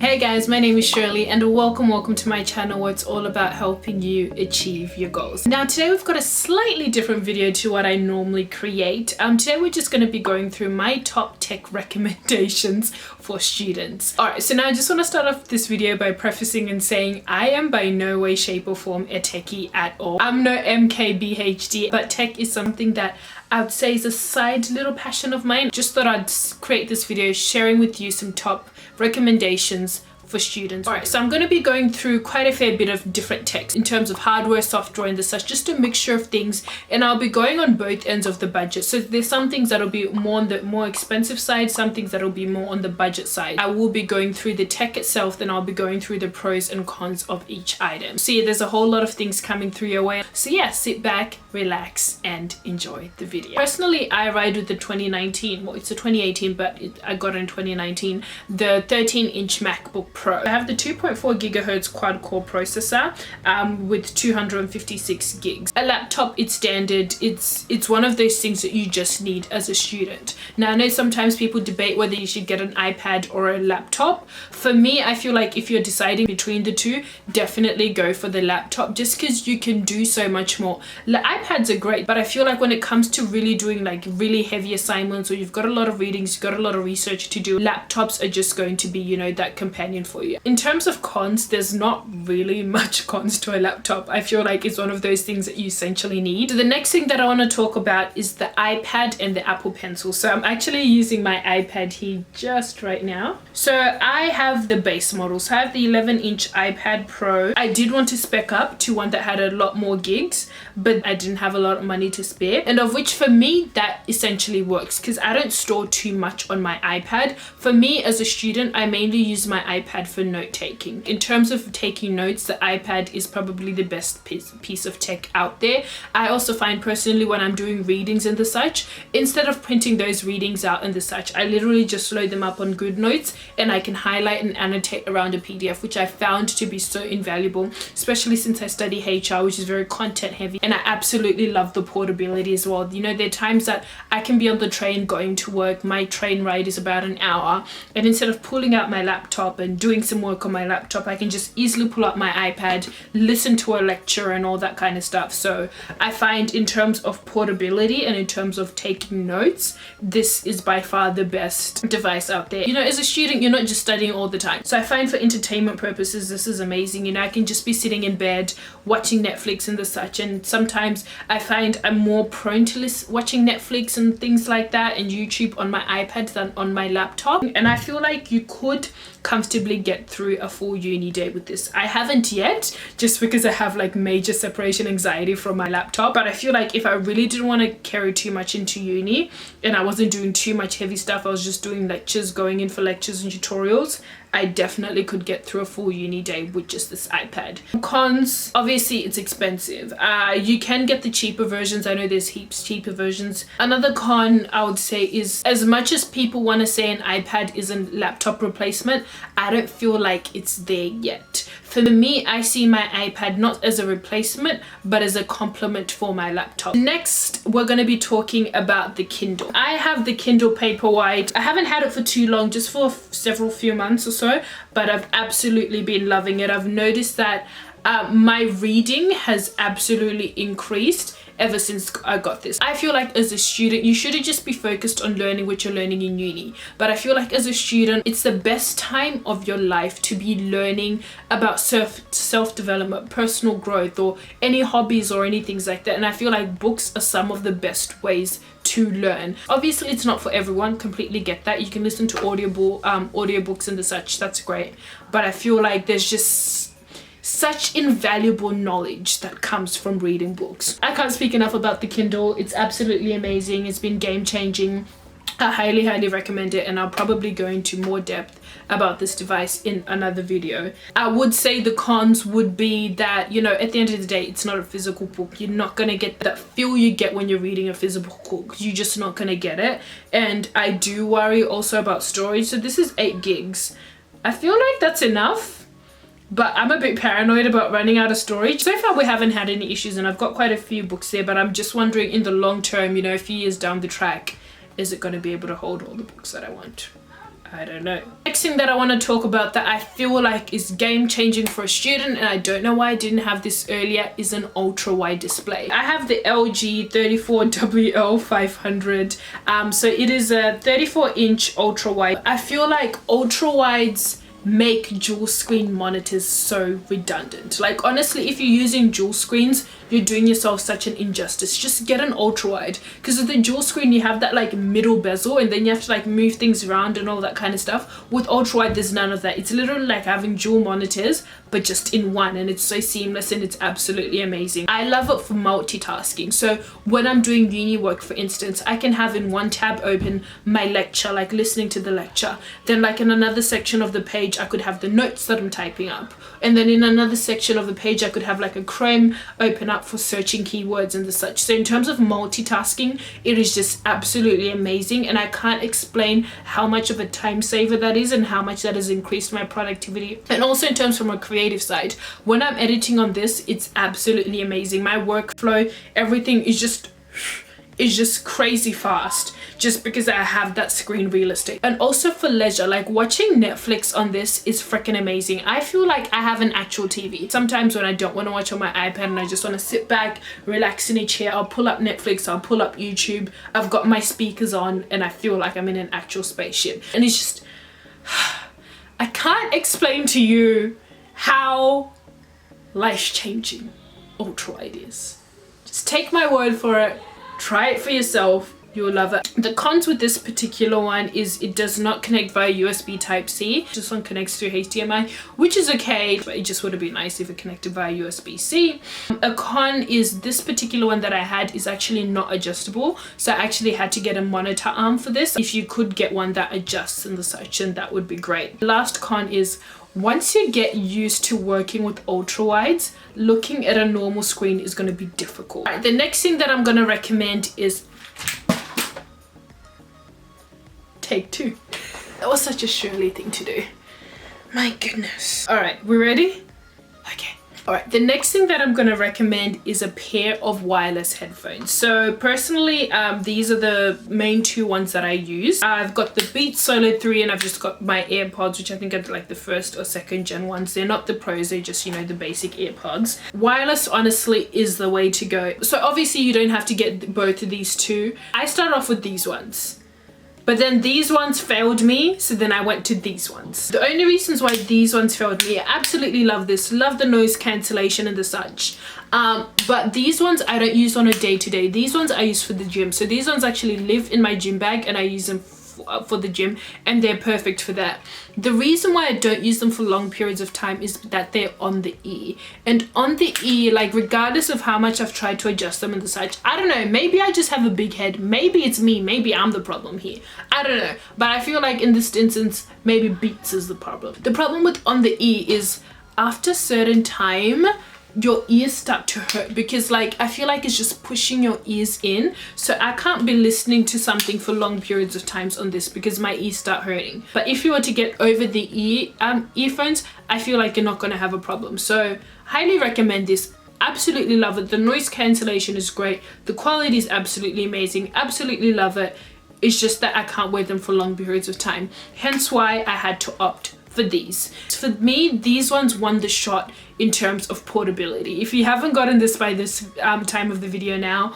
Hey guys, my name is Shirley and welcome to my channel where it's all about helping you achieve your goals. Now today we've got a slightly different video to what I normally create. Today we're just going to be going through my top tech recommendations for students. Alright, so now I just want to start off this video by prefacing and saying I am by no way, shape or form a techie at all. I'm no MKBHD, but tech is something that I would say is a side little passion of mine. Just thought I'd create this video sharing with you some top recommendations for students. Alright, so I'm going to be going through quite a fair bit of different techs in terms of hardware, software and such, just a mixture of things, and I'll be going on both ends of the budget. So there's some things that'll be more on the more expensive side, some things that'll be more on the budget side. I will be going through the tech itself, then I'll be going through the pros and cons of each item. So yeah, there's a whole lot of things coming through your way. So yeah, sit back, relax and enjoy the video. Personally, I ride with the 2019, well it's a 2018 but I got it in 2019, the 13-inch MacBook Pro. I have the 2.4 gigahertz quad core processor with 256 gigs. A laptop, it's standard. It's one of those things that you just need as a student. Now I know sometimes people debate whether you should get an iPad or a laptop. For me, I feel like if you're deciding between the two, definitely go for the laptop just because you can do so much more. iPads are great, but I feel like when it comes to really doing like really heavy assignments or you've got a lot of readings, you've got a lot of research to do, laptops are just going to be, you know, that companion for you. In terms of cons, there's not really much cons to a laptop. I feel like it's one of those things that you essentially need. So the next thing that I want to talk about is the iPad and the Apple Pencil. So I'm actually using my iPad here just right now. So I have the base model. So I have the 11-inch iPad Pro. I did want to spec up to one that had a lot more gigs, but I didn't have a lot of money to spare, and of which for me that essentially works because I don't store too much on my iPad. For me as a student, I mainly use my iPad for note taking. In terms of taking notes, the iPad is probably the best piece of tech out there. I also find personally when I'm doing readings and the such, instead of printing those readings out and the such, I literally just load them up on GoodNotes and I can highlight and annotate around a PDF, which I found to be so invaluable, especially since I study HR, which is very content heavy, and I absolutely love the portability as well. You know, there are times that I can be on the train going to work, my train ride is about an hour, and instead of pulling out my laptop and doing some work on my laptop, I can just easily pull out my iPad, listen to a lecture and all that kind of stuff. So I find in terms of portability and in terms of taking notes, this is by far the best device out there. You know, as a student, you're not just studying all the time. So I find for entertainment purposes, this is amazing. You know, I can just be sitting in bed watching Netflix and the such, and sometimes I find I'm more prone to watching Netflix and things like that and YouTube on my iPad than on my laptop. And I feel like you could comfortably get through a full uni day with this. I haven't yet, just because I have like major separation anxiety from my laptop, but I feel like if I really didn't want to carry too much into uni and I wasn't doing too much heavy stuff, I was just doing lectures, going in for lectures and tutorials, I definitely could get through a full uni day with just this iPad. Cons, obviously it's expensive. You can get the cheaper versions. I know there's heaps cheaper versions. Another con I would say is, as much as people want to say an iPad is a laptop replacement, I don't feel like it's there yet. For me, I see my iPad not as a replacement, but as a complement for my laptop. Next, we're going to be talking about the Kindle. I have the Kindle Paperwhite. I haven't had it for too long, just for several few months or so, but I've absolutely been loving it. I've noticed that my reading has absolutely increased ever since I got this. I feel like as a student, you shouldn't just be focused on learning what you're learning in uni, but I feel like as a student, it's the best time of your life to be learning about self-development, personal growth, or any hobbies or anything like that. And I feel like books are some of the best ways to learn. Obviously it's not for everyone, completely get that. You can listen to audiobooks and the such, that's great, but I feel like there's just such invaluable knowledge that comes from reading books. I can't speak enough about the Kindle. It's absolutely amazing. It's been game-changing. I highly recommend it, and I'll probably go into more depth about this device in another video. I would say the cons would be that, you know, at the end of the day, it's not a physical book. You're not gonna get that feel you get when you're reading a physical book. You're just not gonna get it. And I do worry also about storage. So this is 8 gigs. I feel like that's enough, but I'm a bit paranoid about running out of storage. So far we haven't had any issues, and I've got quite a few books there, but I'm just wondering in the long term, you know, a few years down the track, is it going to be able to hold all the books that I want? I don't know. Next thing that I want to talk about that I feel like is game changing for a student, and I don't know why I didn't have this earlier, is an ultra wide display. I have the LG 34WL500, so it is a 34-inch ultra wide. I feel like ultra wides make dual screen monitors so redundant. Like honestly, if you're using dual screens, you're doing yourself such an injustice. Just get an ultra wide, because with the dual screen you have that like middle bezel, and then you have to like move things around and all that kind of stuff. With ultra wide there's none of that. It's literally like having dual monitors but just in one, and it's so seamless and it's absolutely amazing. I love it for multitasking. So when I'm doing uni work, for instance, I can have in one tab open my lecture, like listening to the lecture, then like in another section of the page I could have the notes that I'm typing up, and then in another section of the page I could have like a Chrome open up for searching keywords and the such. So in terms of multitasking, it is just absolutely amazing, and I can't explain how much of a time saver that is and how much that has increased my productivity. And also in terms from a creative side, when I'm editing on this, it's absolutely amazing. My workflow, everything is just crazy fast, just because I have that screen real estate. And also for leisure, like watching Netflix on this is freaking amazing. I feel like I have an actual TV. Sometimes when I don't want to watch on my iPad and I just want to sit back, relax in a chair, I'll pull up Netflix, I'll pull up YouTube, I've got my speakers on, and I feel like I'm in an actual spaceship. And it's just, I can't explain to you how life-changing ultra wide is. Just take my word for it. Try it for yourself, you'll love it. The cons with this particular one is it does not connect via USB Type-C. This one connects through HDMI, which is okay, but it just would have been nice if it connected via USB-C. A con is this particular one that I had is actually not adjustable, so I actually had to get a monitor arm for this. If you could get one that adjusts and the such, and that would be great. The last con is once you get used to working with ultra wides, looking at a normal screen is going to be difficult. All right, the next thing that I'm going to recommend is take two. That was such a Shirley thing to do. My goodness. All right, we ready? Okay. All right, the next thing that I'm going to recommend is a pair of wireless headphones. So personally, these are the main two ones that I use. I've got the Beats Solo 3, and I've just got my AirPods, which I think are like the first or second gen ones. They're not the pros, they're just, you know, the basic AirPods. Wireless honestly is the way to go. So obviously you don't have to get both of these two. I started off with these ones, but then these ones failed me, so then I went to these ones. The only reasons why these ones failed me, I absolutely love this, love the noise cancellation and the such. But these ones I don't use on a day-to-day. These ones I use for the gym. So these ones actually live in my gym bag, and I use them for the gym, and they're perfect for that. The reason why I don't use them for long periods of time is that they're on the ear, and on the ear, like regardless of how much I've tried to adjust them and the such, I don't know, maybe I just have a big head, maybe it's me, maybe I'm the problem here, I don't know, but I feel like in this instance maybe Beats is the problem. The problem with on the ear is after a certain time your ears start to hurt, because like I feel like it's just pushing your ears in, so I can't be listening to something for long periods of times on this because my ears start hurting. But if you were to get over the ear earphones, I feel like you're not going to have a problem. So highly recommend this. Absolutely love it. The noise cancellation is great, the quality is absolutely amazing, absolutely love it. It's just that I can't wear them for long periods of time, hence why I had to opt for these. For me, these ones won the shot in terms of portability. If you haven't gotten this by this time of the video now,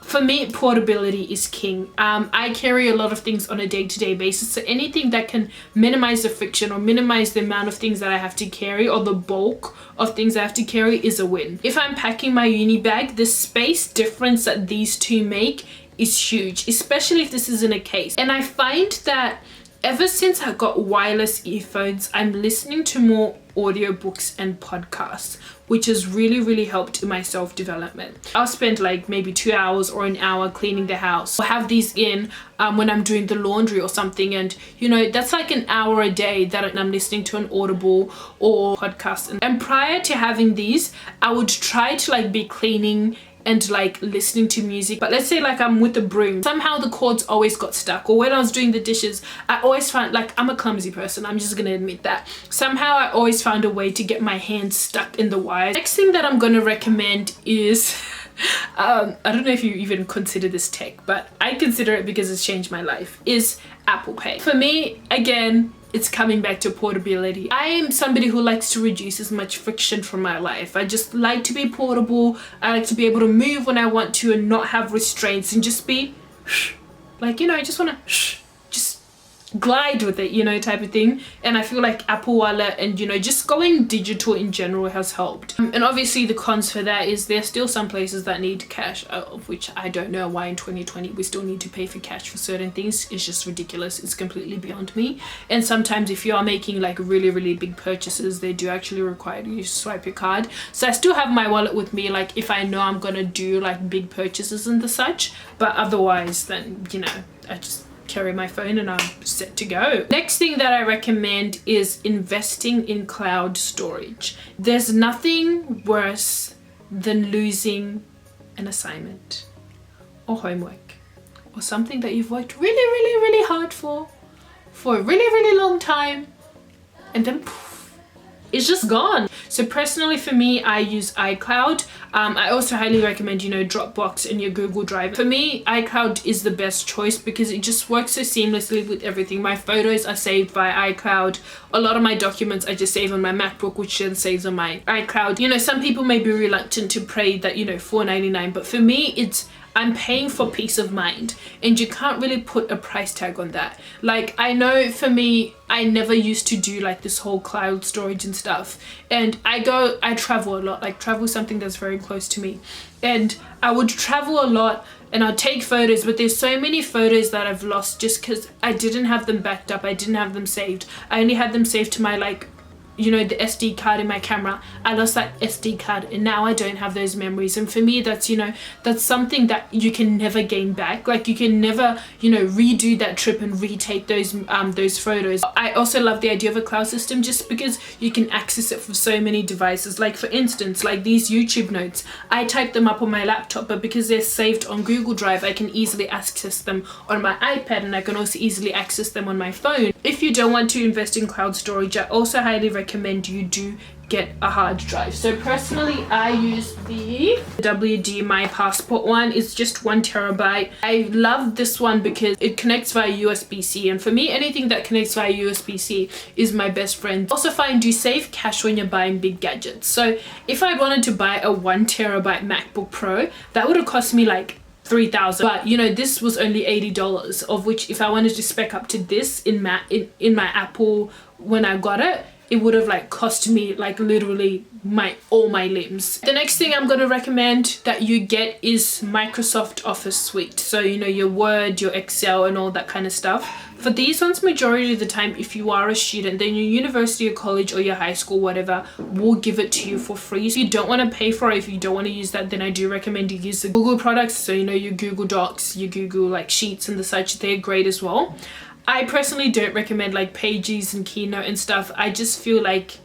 for me portability is king. I carry a lot of things on a day-to-day basis, so anything that can minimize the friction or minimize the amount of things that I have to carry, or the bulk of things I have to carry, is a win. If I'm packing my uni bag, the space difference that these two make is huge, especially if this is in a case. And I find that ever since I got wireless earphones, I'm listening to more audiobooks and podcasts, which has really helped in my self-development. I'll spend like maybe 2 hours or an hour cleaning the house. I'll have these in when I'm doing the laundry or something, and you know, that's like an hour a day that I'm listening to an Audible or podcast. And prior to having these, I would try to like be cleaning and like listening to music, but let's say like I'm with the broom, somehow the cords always got stuck, or when I was doing the dishes, I always found, like, I'm a clumsy person, I'm just gonna admit that, somehow I always found a way to get my hands stuck in the wires. Next thing that I'm gonna recommend is I don't know if you even consider this tech, but I consider it because it's changed my life, is Apple Pay. For me, again, it's coming back to portability. I am somebody who likes to reduce as much friction from my life. I just like to be portable. I like to be able to move when I want to and not have restraints and just be like, you know, I just want to just glide with it, you know, type of thing. And I feel like Apple Wallet and, you know, just going digital in general has helped. And obviously the cons for that is there's still some places that need cash, of which I don't know why in 2020 we still need to pay for cash for certain things. It's just ridiculous. It's completely beyond me. And sometimes if you are making like really big purchases, they do actually require you to swipe your card. So I still have my wallet with me, like if I know I'm gonna do like big purchases and the such, but otherwise then, you know, I just carry my phone and I'm set to go. Next thing that I recommend is investing in cloud storage. There's nothing worse than losing an assignment or homework or something that you've worked really hard for a really long time, and then poof, it's just gone. So personally for me, I use iCloud. I also highly recommend, you know, Dropbox and your Google Drive. For me, iCloud is the best choice because it just works so seamlessly with everything. My photos are saved by iCloud. A lot of my documents I just save on my MacBook, which then saves on my iCloud. You know, some people may be reluctant to pay that, you know, $4.99, but for me, I'm paying for peace of mind, and you can't really put a price tag on that. Like, I know for me, I never used to do like this whole cloud storage and stuff, and I travel a lot. Like, travel is something that's very close to me, and I would travel a lot and I'd take photos, but there's so many photos that I've lost just because I didn't have them backed up. I didn't have them saved. I only had them saved to my, like, you know, the SD card in my camera. I lost that SD card and now I don't have those memories. And for me, that's, you know, that's something that you can never gain back. Like, you can never, you know, redo that trip and retake those photos. I also love the idea of a cloud system just because you can access it from so many devices. Like, for instance, like these YouTube notes, I type them up on my laptop, but because they're saved on Google Drive, I can easily access them on my iPad, and I can also easily access them on my phone. If you don't want to invest in cloud storage, I also highly recommend you do get a hard drive. So personally, I use the WD My Passport one. It's just 1 terabyte. I love this one because it connects via USB-C, and for me, anything that connects via USB-C is my best friend. Also find you save cash when you're buying big gadgets. So if I wanted to buy a 1 terabyte MacBook Pro, that would have cost me like $3,000, but you know, this was only $80, of which if I wanted to spec up to this in my Apple when I got it, it would have like cost me like literally all my limbs. The next thing I'm going to recommend that you get is Microsoft Office Suite. So, you know, your Word, your Excel and all that kind of stuff. For these ones, majority of the time, if you are a student, then your university or college or your high school, whatever, will give it to you for free. So if you don't want to pay for it, if you don't want to use that, then I do recommend you use the Google products. So, you know, your Google Docs, your Google like Sheets and the such, they're great as well. I personally don't recommend like Pages and Keynote and stuff. I just feel like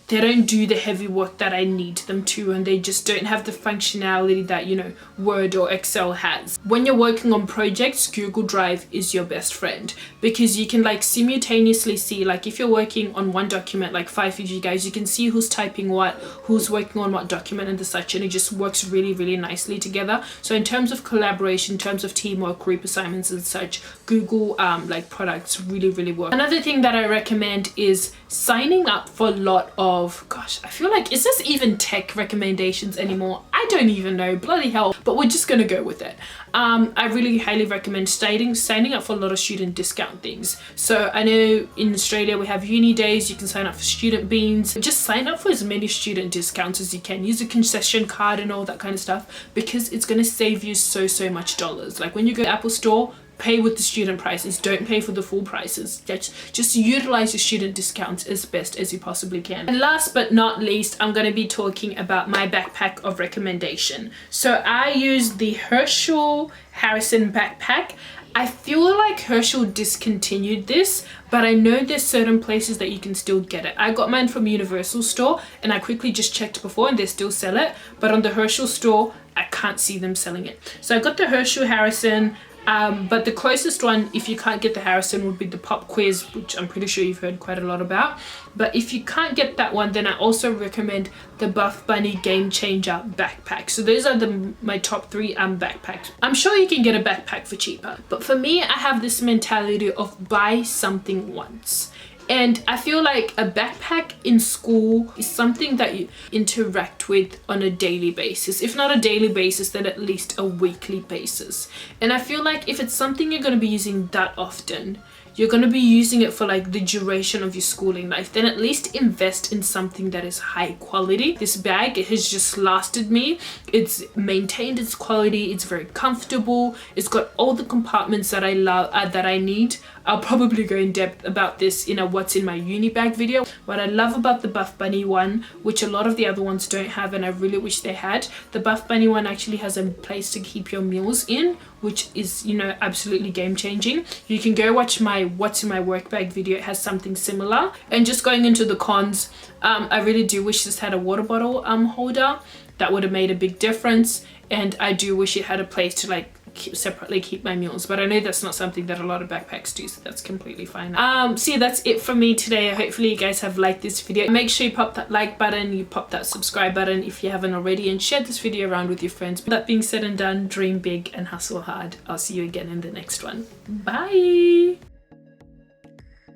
they don't do the heavy work that I need them to, and they just don't have the functionality that, you know, Word or Excel has. When you're working on projects, Google Drive is your best friend because you can like simultaneously see, like if you're working on one document, like 5 of you guys, you can see who's typing what, who's working on what document and the such, and it just works really nicely together. So in terms of collaboration, in terms of teamwork, group assignments and such, Google like products really work. Another thing that I recommend is signing up for a lot of, gosh, I feel like, is this even tech recommendations anymore? I don't even know, bloody hell, but we're just gonna go with it. I really highly recommend signing up for a lot of student discount things. So I know in Australia we have uni days, you can sign up for student beans. Just sign up for as many student discounts as you can. Use a concession card and all that kind of stuff because it's gonna save you so much dollars. Like when you go to the Apple store, pay with the student prices, don't pay for the full prices. Just utilize your student discounts as best as you possibly can. And last but not least, I'm going to be talking about my backpack of recommendation. So I use the Herschel Harrison backpack. I feel like Herschel discontinued this, but I know there's certain places that you can still get it. I got mine from Universal store and I quickly just checked before and they still sell it, but on the Herschel store, I can't see them selling it. So I got the Herschel Harrison. But the closest one, if you can't get the Harrison, would be the Pop Quiz, which I'm pretty sure you've heard quite a lot about. But if you can't get that one, then I also recommend the Buff Bunny Game Changer backpack. So those are my top 3 backpacks. I'm sure you can get a backpack for cheaper, but for me, I have this mentality of buy something once. And I feel like a backpack in school is something that you interact with on a daily basis. If not a daily basis, then at least a weekly basis. And I feel like if it's something you're going to be using that often, you're going to be using it for like the duration of your schooling life, then at least invest in something that is high quality. This bag, it has just lasted me. It's maintained its quality. It's very comfortable. It's got all the compartments that I love, that I need. I'll probably go in depth about this in a what's in my uni bag video. What I love about the Buff Bunny one, which a lot of the other ones don't have and I really wish they had, the Buff Bunny one actually has a place to keep your meals in, which is, you know, absolutely game changing. You can go watch my what's in my work bag video. It has something similar. And just going into the cons, I really do wish this had a water bottle holder. That would have made a big difference. And I do wish it had a place to like separately keep my meals, but I know that's not something that a lot of backpacks do, so that's completely fine. So yeah, that's it for me today. Hopefully you guys have liked this video. Make sure you pop that like button, you pop that subscribe button if you haven't already, and share this video around with your friends. But that being said and done, dream big and hustle hard. I'll see you again in the next one. Bye.